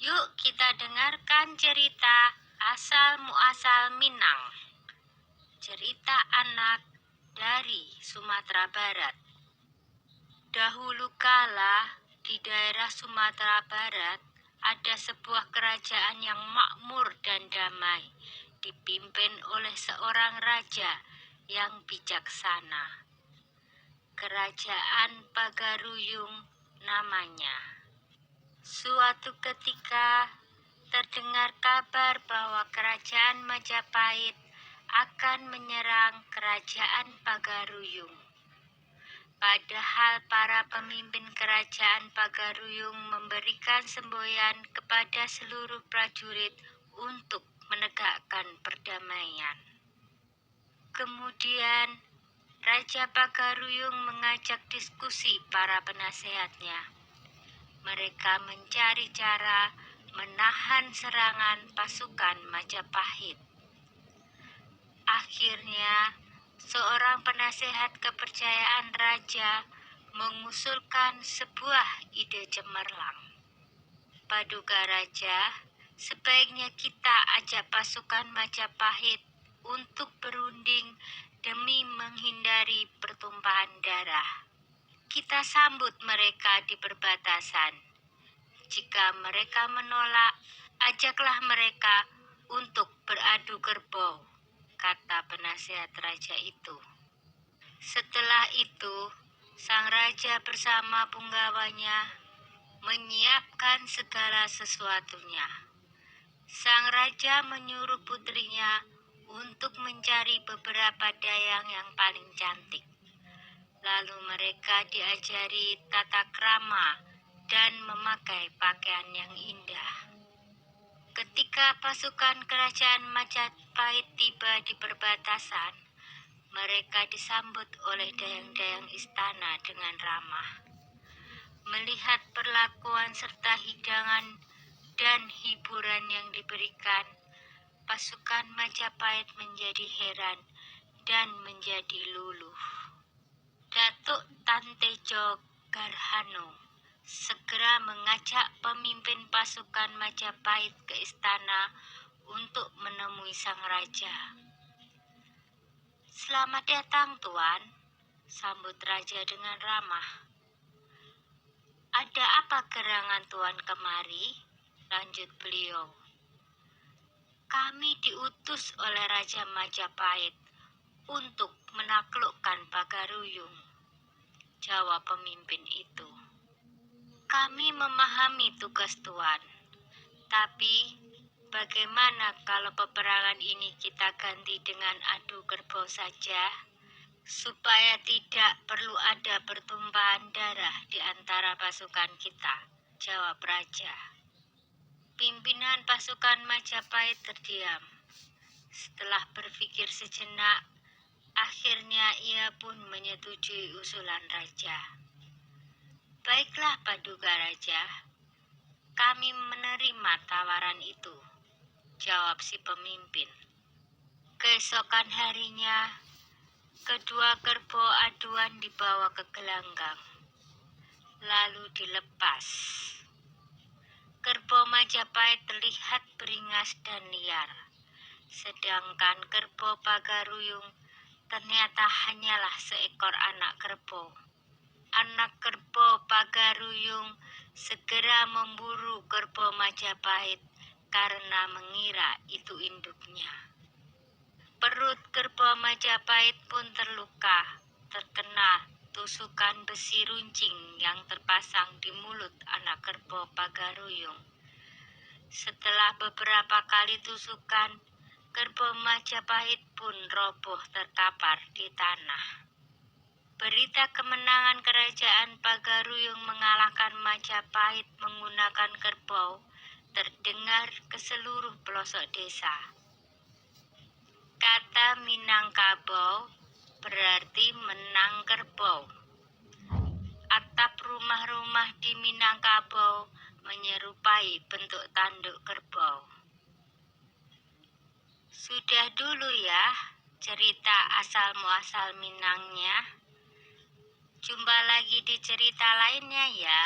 Yuk kita dengarkan cerita asal-muasal Minang. Cerita anak dari Sumatera Barat. Dahulu kala di daerah Sumatera Barat ada sebuah kerajaan yang makmur dan damai, dipimpin oleh seorang raja yang bijaksana. Kerajaan Pagaruyung namanya. Suatu ketika terdengar kabar bahwa kerajaan Majapahit akan menyerang kerajaan Pagaruyung. Padahal para pemimpin kerajaan Pagaruyung memberikan semboyan kepada seluruh prajurit untuk menegakkan perdamaian. Kemudian Raja Pagaruyung mengajak diskusi para penasehatnya. Mereka mencari cara menahan serangan pasukan Majapahit. Akhirnya, seorang penasehat kepercayaan raja mengusulkan sebuah ide cemerlang. Paduka Raja, sebaiknya kita ajak pasukan Majapahit untuk berunding demi menghindari pertumpahan darah. Kita sambut mereka di perbatasan. Jika mereka menolak, ajaklah mereka untuk beradu kerbau, kata penasehat raja itu. Setelah itu, sang raja bersama punggawanya menyiapkan segala sesuatunya. Sang raja menyuruh putrinya untuk mencari beberapa dayang yang paling cantik. Lalu mereka diajari tata krama dan memakai pakaian yang indah. Ketika pasukan kerajaan Majapahit tiba di perbatasan, mereka disambut oleh dayang-dayang istana dengan ramah. Melihat perlakuan serta hidangan dan hiburan yang diberikan, pasukan Majapahit menjadi heran dan menjadi luluh. Datuk Tantejo Garhano segera mengajak pemimpin pasukan Majapahit ke istana untuk menemui sang raja. "Selamat datang, Tuan," sambut raja dengan ramah. "Ada apa gerangan Tuan kemari?" lanjut beliau. "Kami diutus oleh Raja Majapahit untuk menaklukkan Pagaruyung," jawab pemimpin itu. "Kami memahami tugas Tuan, tapi bagaimana kalau peperangan ini kita ganti dengan adu kerbau saja, supaya tidak perlu ada pertumpahan darah di antara pasukan kita," jawab raja. Pimpinan pasukan Majapahit terdiam. Setelah berpikir sejenak, akhirnya ia pun menyetujui usulan raja. "Baiklah, Paduka Raja, kami menerima tawaran itu," jawab si pemimpin. Keesokan harinya, kedua kerbau aduan dibawa ke gelanggang, lalu dilepas. Kerbau Majapahit terlihat beringas dan liar, sedangkan kerbau Pagaruyung ternyata hanyalah seekor anak kerbau. Anak kerbau Pagaruyung segera memburu kerbau Majapahit karena mengira itu induknya. Perut kerbau Majapahit pun terluka, terkena tusukan besi runcing yang terpasang di mulut anak kerbau Pagaruyung. Setelah beberapa kali tusukan, kerbau Majapahit pun roboh terkapar di tanah. Berita kemenangan kerajaan Pagaruyung mengalahkan Majapahit menggunakan kerbau terdengar ke seluruh pelosok desa. Kata Minangkabau berarti menang kerbau. Atap rumah-rumah di Minangkabau menyerupai bentuk tanduk kerbau. Sudah dulu ya cerita asal-muasal Minangnya. Jumpa lagi di cerita lainnya ya.